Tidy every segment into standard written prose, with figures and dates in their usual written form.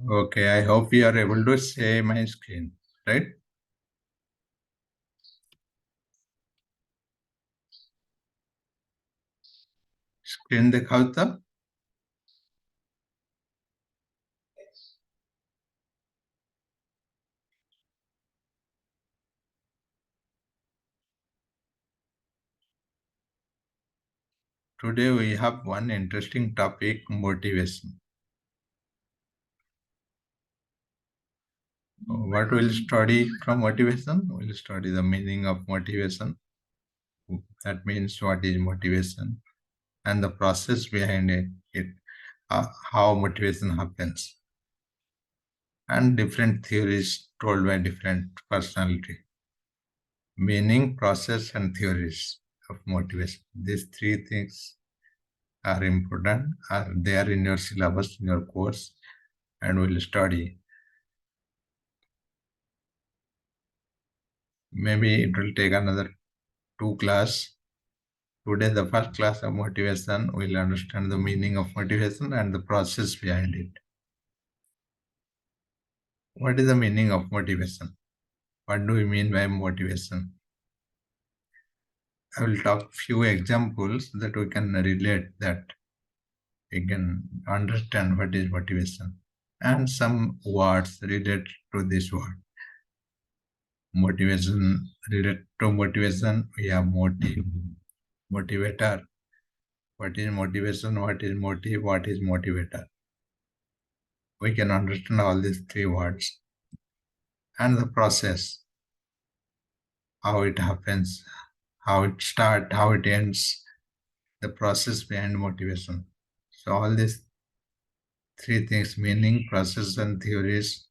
Okay, I hope you are able to see my screen, right? Screen दिखाओ तो. Today we have one interesting topic, motivation. What we'll study from motivation? We'll study the meaning of motivation. That means what is motivation and the process behind it, how motivation happens, and different theories told by different personality. Meaning, process, and theories of motivation. These three things are important. They are in your syllabus, in your course, and we'll study. Maybe it will take another 2 class. Today, the first class of motivation, we'll understand the meaning of motivation and the process behind it. What is the meaning of motivation? What do we mean by motivation? I will talk few examples that we can relate, that we can understand what is motivation, and some words related to this word. Motivation, related to motivation, we have motive, motivator. What is motivation? What is motive? What is motivator? We can understand all these three words. And the process, how it happens, how it starts, how it ends, the process behind motivation. So all these three things, meaning, process, and theories,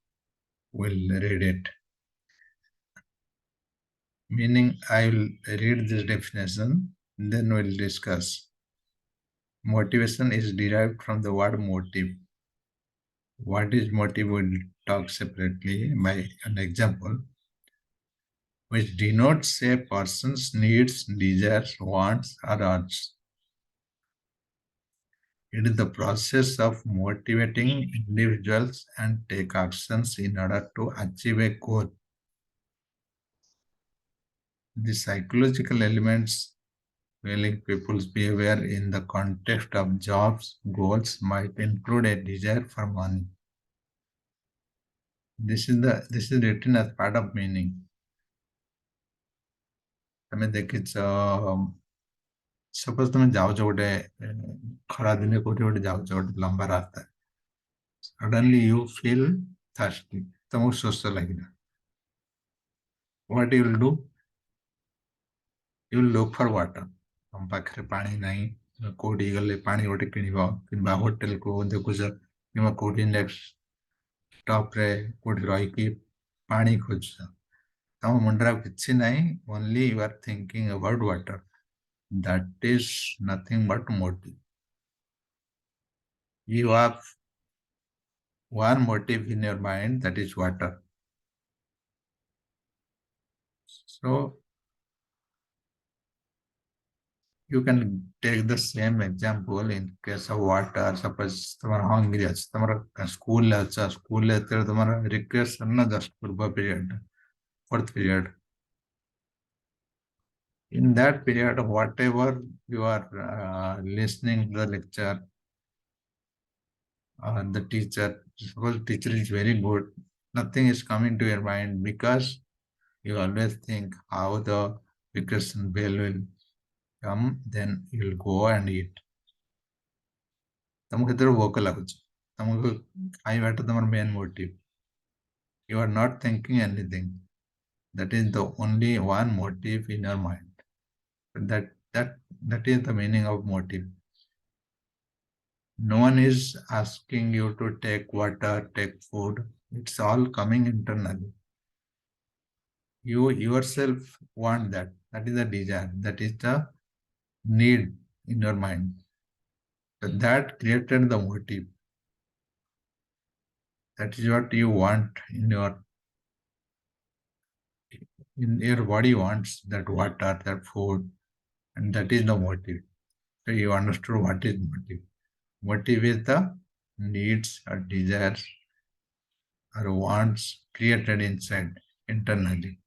will read it. Meaning, I will read this definition, then we'll discuss. Motivation is derived from the word motive. What is motive? We'll talk separately by an example, which denotes a person's needs, desires, wants, or urges. It is the process of motivating individuals and take actions in order to achieve a goal. The psychological elements failing people's behavior in the context of jobs goals might include a desire for money. This is written as part of meaning. ତମେ ଦେଖିଛ suppose ତମେ ଯାଉଛ ଗୋଟେ ଖରା ଦିନେ କୋଉଠି ଗୋଟେ ଯାଉଛ ଗୋଟେ ଲମ୍ବା ରାସ୍ତା, ସଡନଲି ୟୁ ଫିଲ୍ ଥାର୍ଷ୍ଟି, ତମକୁ ଶୋଷ ଲାଗିଲା. What you will do? You will look for water. ତମ ପାଖରେ ପାଣି ନାହିଁ, କୋଉଠି ଗଲେ ପାଣି ଗୋଟେ କିଣିବ, କିମ୍ବା ହୋଟେଲକୁ ଦେଖୁଛ, କିମ୍ବା କୋଉଠି ନେକ୍ସଟ ଷ୍ଟପରେ କୋଉଠି ରହିକି ପାଣି ଖୋଜୁଛ. ତମ ମୁଣ୍ଡରେ ଆଉ କିଛି ନାହିଁ, only you are thinking about water. That is nothing but motive. You have one motive in your mind, that is water. So you can take the same example in case of water. Suppose तुम्हारा hungry ଅଛି, ତମର school ରେ ଅଛ, school ରେ ଯେତେବେଳେ ତମର recreation ନା just ପୂର୍ବ period, fourth period. In that period, whatever you are listening to the lecture, the teacher, suppose teacher is very good, nothing is coming to your mind because you always think how the recreation bell will come, then you will go and eat. ତମକୁ କେତେବେଳେ ଭୋକ ଲାଗୁଛି, ତମକୁ ଖାଇବାଟା ତମର main motive. You are not thinking anything. That is the only one motive in your mind. That is the meaning of motive. No one is asking you to take water, take food. It's all coming internally. You yourself want that. That is the desire. That is the need in your mind. So that created the motive. That is what you want in your body wants, that water, that food, and that is the motive. So you understood what is motive. Motive is the needs or desires or wants created inside internally.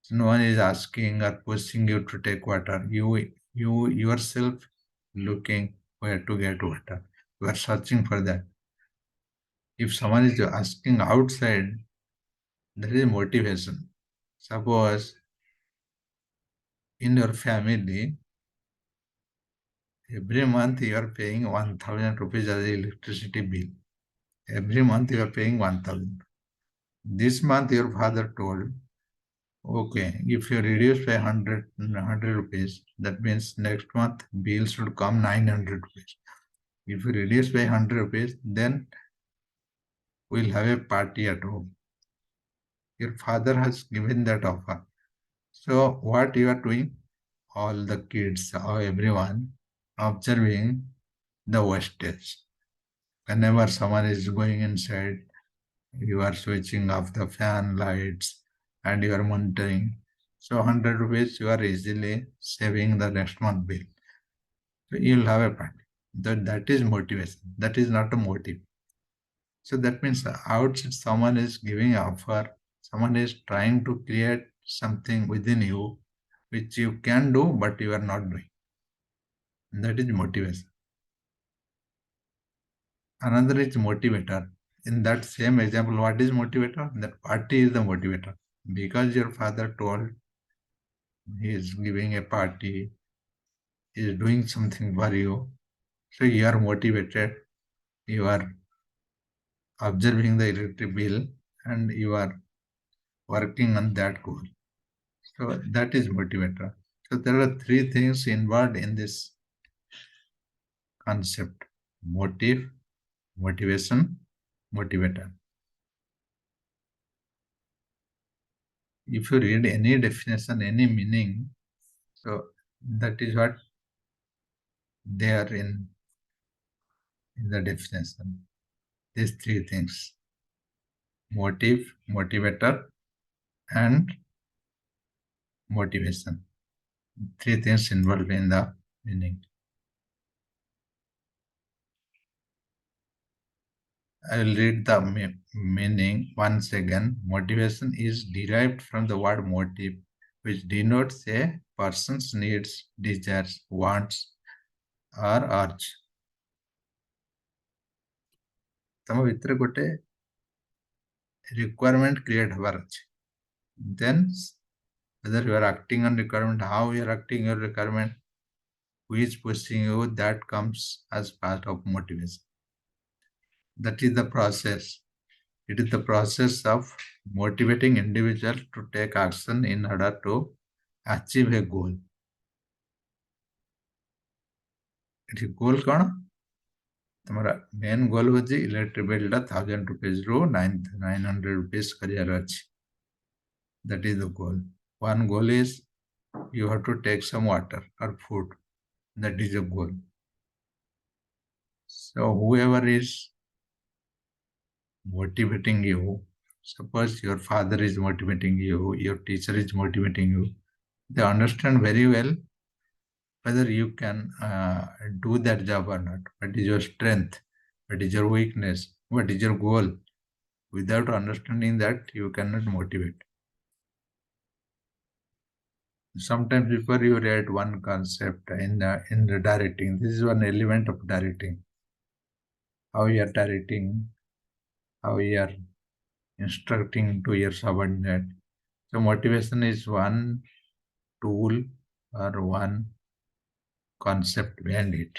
So no one is asking or pushing you to take water. You yourself looking where to get water. You are searching for that. If someone is asking outside, that is motivation. Suppose in your family, every month you are paying 1,000 rupees as electricity bill. Every month you are paying 1,000. This month your father told, okay, if you reduce by 100 rupees, that means next month bill should come 900 rupees. If you reduce by 100 rupees, then we'll have a party at home. Your father has given that offer. So what you are doing? All the kids or everyone observing the wastage. Whenever someone is going inside, you are switching off the fan lights and you are monitoring. So 100 rupees you are easily saving the next month bill. So you'll have a party. That is motivation. That is not a motive. So that means outside someone is giving offer, someone is trying to create something within you which you can do but you are not doing. That is motivation. Another is motivator. In that same example, what is motivator? That party is the motivator. Because your father told he is giving a party, he is doing something for you. So you are motivated, you are observing the electric bill and you are working on that goal. So that is motivator. So there are three things involved in this concept: motive, motivation, motivator. If you read any definition, any meaning, so that is what they are in the definition. These three things: motive, motivator, and motivation. Three things involved in the meaning. I will read the meaning once again. Motivation is derived from the word motive, which denotes a person's needs, desires, wants, or urge. ତମ ଭିତରେ ଗୋଟେ requirement create ହବାର ଅଛି. Then whether you are acting on requirement, how you are acting your requirement, who is pushing you, that comes as part of motivation. That is the process. It is the process of motivating individuals to take action in order to achieve a goal. ଏଠି goal କ'ଣ? ତମର main goal ହେଉଛି electric bill ଟା 1,000 rupees ରୁ 900 rupees କରିବାର ଅଛି. That is the goal. One goal is you have to take some water or food. That is the goal. So whoever is motivating you, suppose your father is motivating you, your teacher is motivating you, they understand very well whether you can do that job or not. What is your strength? What is your weakness? What is your goal? Without understanding that, you cannot motivate. Sometimes before you read one concept in the directing, this is one element of directing. How you are directing, how you are instructing to your subordinate. So motivation is one tool or one concept behind it.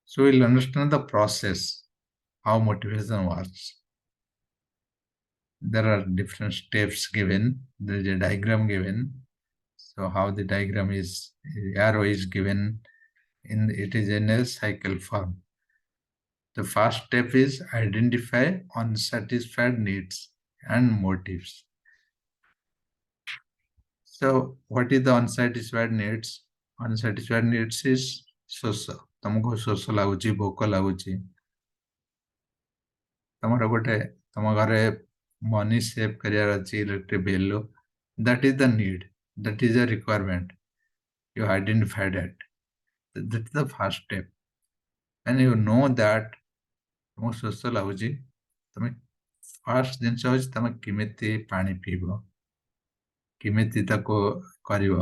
So we'll understand the process, how motivation works. There are different steps given. There is a diagram given. So how the diagram is, arrow is given, it is in a cycle form. The first step is identify unsatisfied needs and motives. So what is the unsatisfied needs? Unsatisfied needs is ଶୋଷ. ତମକୁ ଶୋଷ ଲାଗୁଛି, ଭୋକ ଲାଗୁଛି. ତମର ଗୋଟେ ତମ ଘରେ money save କରିବାର ଅଛି electric bill. That is the need. That is a requirement. You identified it. That is the first step. when you know that ତମକୁ ଶୋଷ ଲାଗୁଛି, ତମେ ଫାର୍ଷ୍ଟ ଜିନିଷ ହଉଛି ତମେ କେମିତି ପାଣି ପିଇବ, କେମିତି ତାକୁ କରିବ,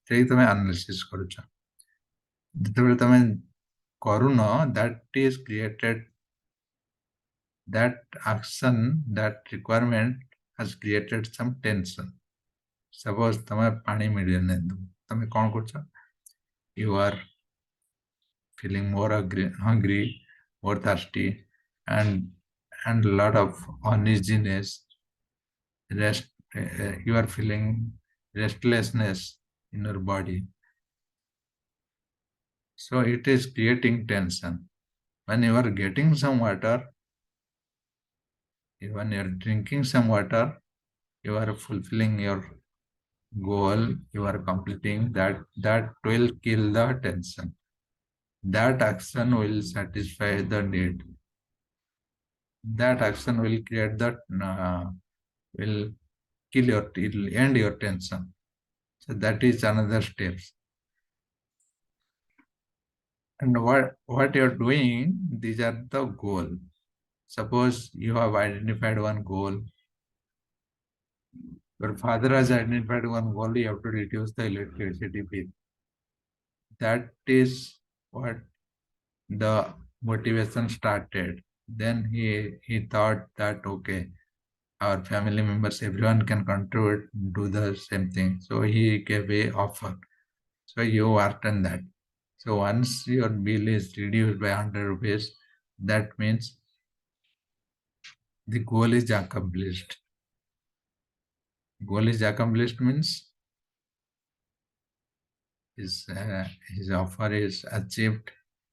ସେଇ ତମେ ଆନାଲିସିସ୍ କରୁଛ। ଯେତେବେଳେ ତମେ କରୁନ, that is created, that action, that requirement has created some tension. Suppose ତମେ ପାଣି ମିଳିବନି, ତମେ କ'ଣ କରୁଛ? You are feeling more hungry, more thirsty, and a lot of uneasiness. You are feeling restlessness in your body. So it is creating tension. When you are getting some water, when you are drinking some water, you are fulfilling your goal, you are completing that. That will kill the tension. That action will satisfy the need. That action will create that, will it will end your tension. So that is another step. And what you're doing, these are the goal. Suppose you have identified one goal. Your father has identified one goal, you have to reduce the electricity bill. That is what the motivation started. Then he thought that, okay, our family members, everyone can contribute, do the same thing. So he gave a offer. So you worked on that. So once your bill is reduced by 100 rupees, that means the goal is accomplished. Goal is accomplished means his offer is achieved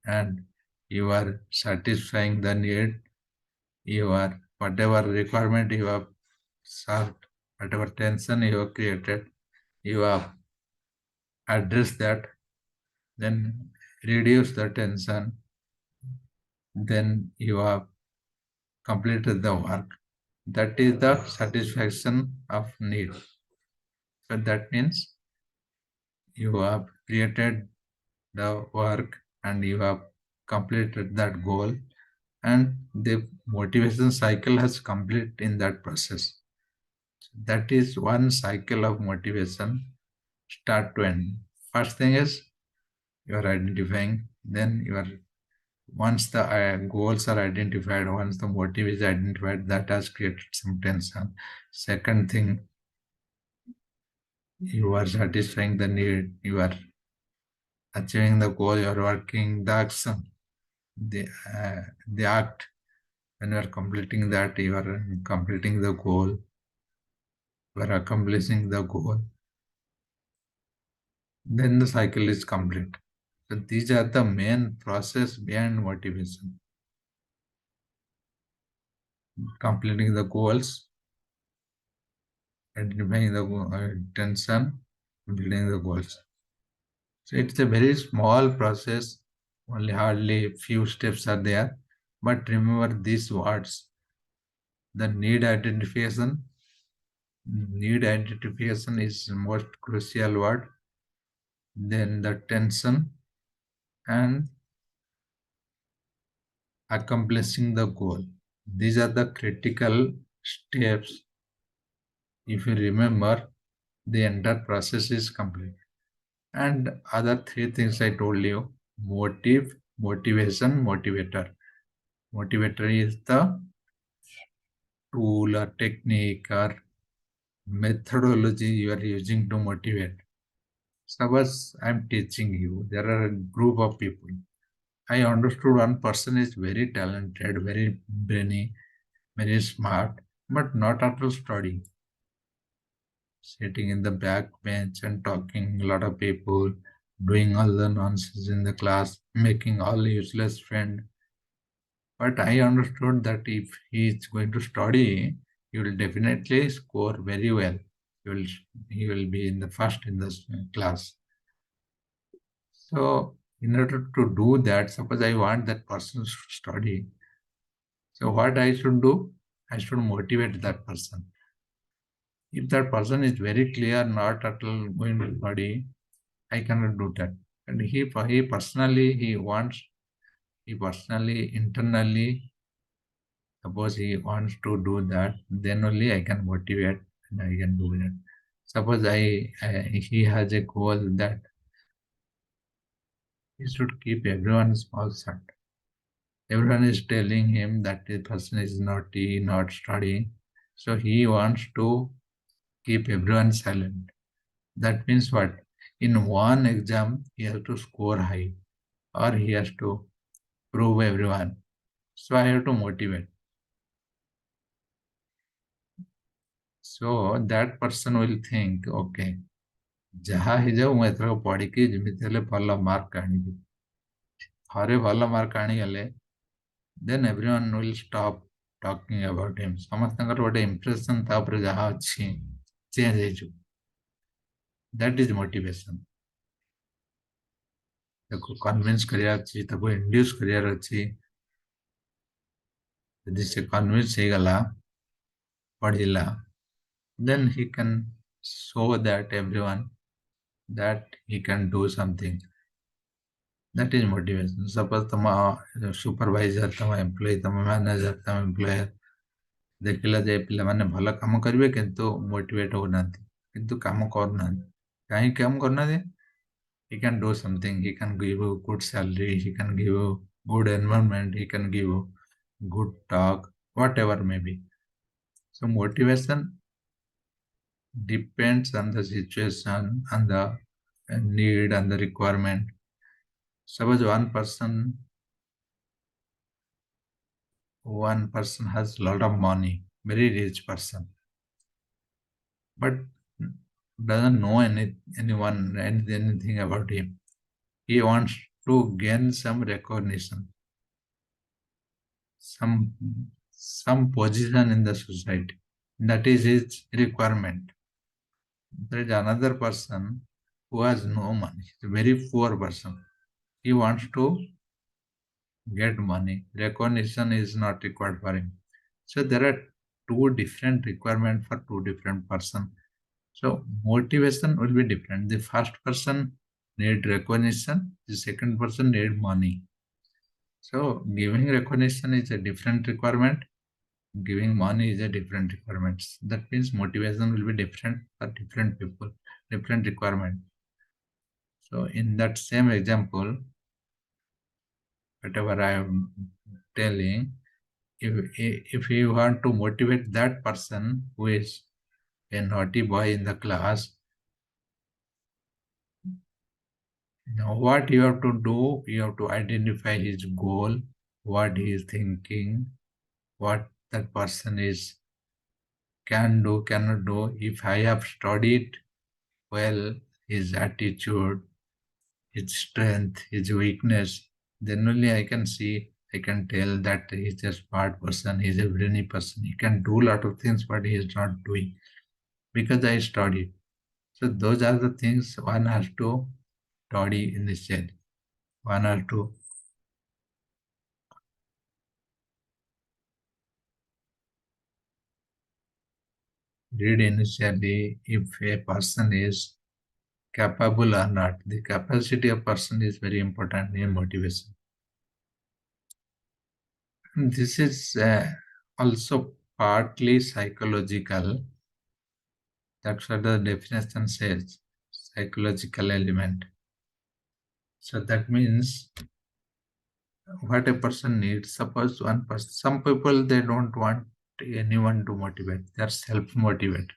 and you are satisfying the need. You are, whatever requirement you have served, whatever tension you have created, you have addressed that, then reduce the tension, then you have completed the work. That is the satisfaction of need. So that means you have created the work and you have completed that goal, and the motivation cycle has complete in that process. That is one cycle of motivation, start to end. First thing is you are identifying, then you are, once the goals are identified, once the motive is identified, that has created some tension. Second thing, you are satisfying the need, you are achieving the goal, you are working the action, the act. When you are completing that, you are completing the goal, you are accomplishing the goal, then the cycle is complete. So these are the main process behind motivation. Completing the goals, identifying the tension, building the goals. So it's a very small process, only hardly few steps are there. But remember these words, the need identification. Need identification is the most crucial word. Then the tension and accomplishing the goal. These are the critical steps. If you remember, the entire process is complete. And other three things I told you: motive, motivation, motivator. Motivator is the tool or technique or methodology you are using to motivate. Suppose I'm teaching you, there are a group of people. I understood one person is very talented, very brainy, very smart, but not at all studying. Sitting in the back bench and talking a lot of people, doing all the nonsense in the class, making all useless friends. But I understood that if he is going to study, he will definitely score very well. He will be in the first in the class. So in order to do that, suppose I want that person to study. So what I should do? I should motivate that person. If that person is very clear, not at all going to study, I cannot do that. And he personally, he wants He personally, internally, suppose he wants to do that, then only I can motivate and I can do that. Suppose he has a goal that he should keep everyone small shut. Everyone is telling him that the person is naughty, not studying. So he wants to keep everyone silent. That means what? In one exam, he has to score high or he has to prove everyone. So I have to motivate. So that person will think, okay, ଯାହା ହେଇଯାଉ ମୁଁ ଏଥର ପଢିକି ଯେମିତି ହେଲେ ଭଲ mark ଆଣିବି। ଥରେ ଭଲ mark ଆଣିଗଲେ then everyone will stop talking about him. ସମସ୍ତଙ୍କର ଗୋଟେ impression ତା ଉପରେ ଯାହା ଅଛି change ହେଇଯିବ। That is motivation. ତାକୁ convince କରିବାର ଅଛି, ତାକୁ induce କରିବାର ଅଛି। ଯଦି ସେ convince ହେଇଗଲା, ପଢିଲା, then he can show that everyone that he can do something. That is motivation. Suppose ତମ supervisor, ତମ employee, ତମ manager, ତମ employer ଦେଖିଲା ଯେ ପିଲାମାନେ ଭଲ କାମ କରିବେ କିନ୍ତୁ ମୋଟିଭେଟ ହଉନାହାନ୍ତି, କିନ୍ତୁ କାମ କରୁନାହାନ୍ତି। କାହିଁକି କାମ କରୁନାହାନ୍ତି? He can do something. He can give you good salary. He can give you good environment. He can give you good talk, whatever may be. So motivation depends on the situation and the need and the requirement. Suppose one person has a lot of money, very rich person, but doesn't know anything about him. He wants to gain some recognition, some some position in the society. That is his requirement. There is another person who has no money, a very poor person. He wants to get money. Recognition is not required for him. So there are two different requirements for two different person. So motivation will be different. The first person need recognition. The second person need money. So giving recognition is a different requirement. Giving money is a different requirement. That means motivation will be different for different people, different requirement. So in that same example, whatever I am telling, if you want to motivate that person who is a naughty boy in the class, now what you have to do, you have to identify his goal, what he is thinking, what that person is can do, cannot do. If I have studied well his attitude, his strength, his weakness, then only I can see, I can tell that he's a smart person, he's a brainy person. He can do a lot of things, but he is not doing because I studied. So those are the things one has to study initially. One has to read initially if a person is capable or not. The capacity of person is very important in motivation. This is also partly psychological. That's what the definition says, psychological element. So that means what a person needs. Suppose one person, some people they don't want anyone to motivate. They are self-motivated.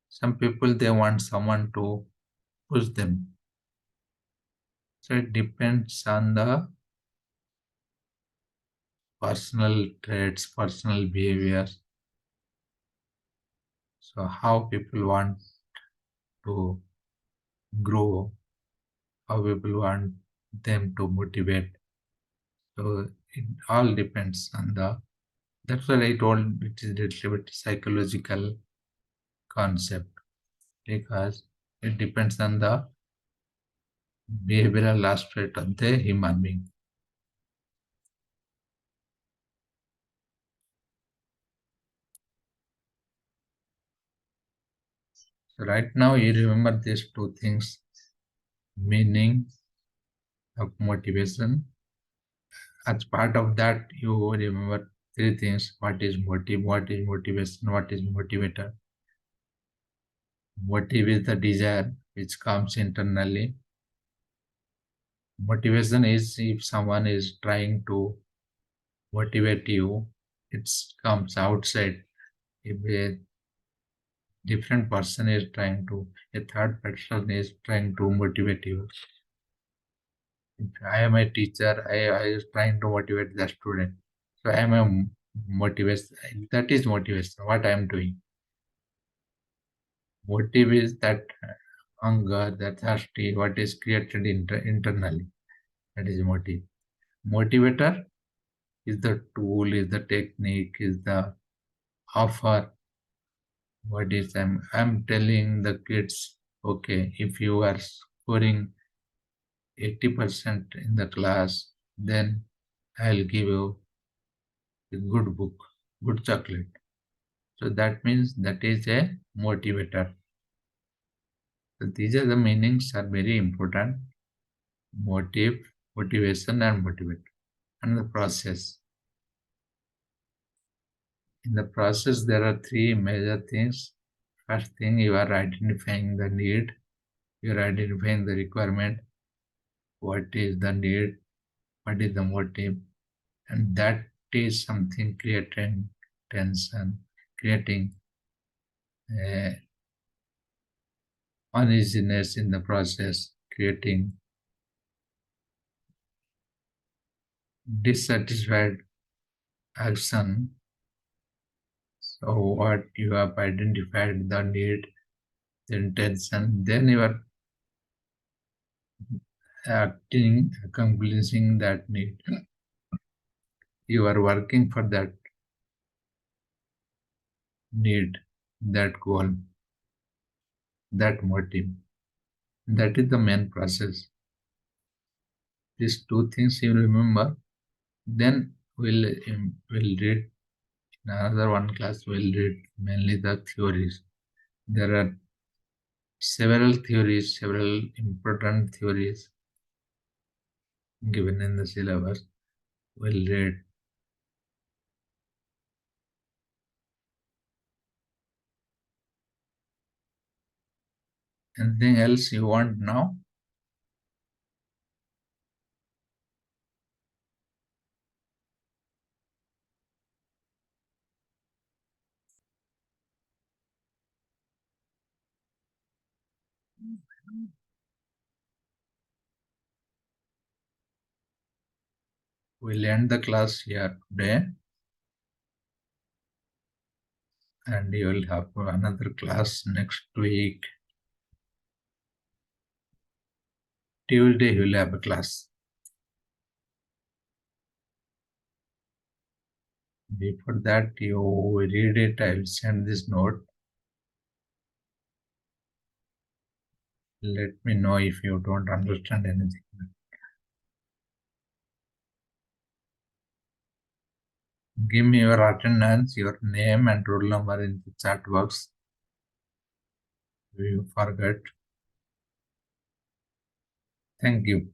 Some people they want someone to push them. So it depends on the personal traits, personal behaviors. So how people want to grow, how people want them to motivate. So it all depends on the. That's what I told. It is a little bit psychological concept because it depends on the behavioral aspect of the human being. So right now you remember these two things: meaning of motivation As part of that, you remember three things: what is motive, what is motivation, what is motivator. Motive is the desire which comes internally. Motivation is if someone is trying to motivate you, it comes outside. If a different person is trying to, a third person is trying to motivate you. If I am a teacher, I is trying to motivate the student. So I am a motivation. That is motivation. What I am doing. Motive is that hunger, that thirsty, what is created internally. That is motive. Motivator is the tool, is the technique, is the offer. What is I'm telling the kids, okay, if you are scoring 80% in the class, then I'll give you a good book, good chocolate. So that means that is a motivator. So these are the meanings are very important. Motive, motivation and motivate. And the process. In the process, there are three major things. First thing, you are identifying the need. You are identifying the requirement. What is the need? What is the motive? And that is something creating tension, creating uneasiness in the process, creating dissatisfied action. So what you have identified the need, the intention, then you are acting, accomplishing that need. You are working for that need, that goal, that motive. That is the main process. These two things you remember, then we'll read in another one class. We'll read mainly the theories. There are several theories, several important theories given in the syllabus. We'll read. Anything else you want now? We'll end the class here today, and you will have another class next week. Tuesday, you will have a class. Before that, you read it. I will send this note. Let me know if you don't understand anything. Give me your attendance, your name and roll number in the chat box. If you forget. Thank you.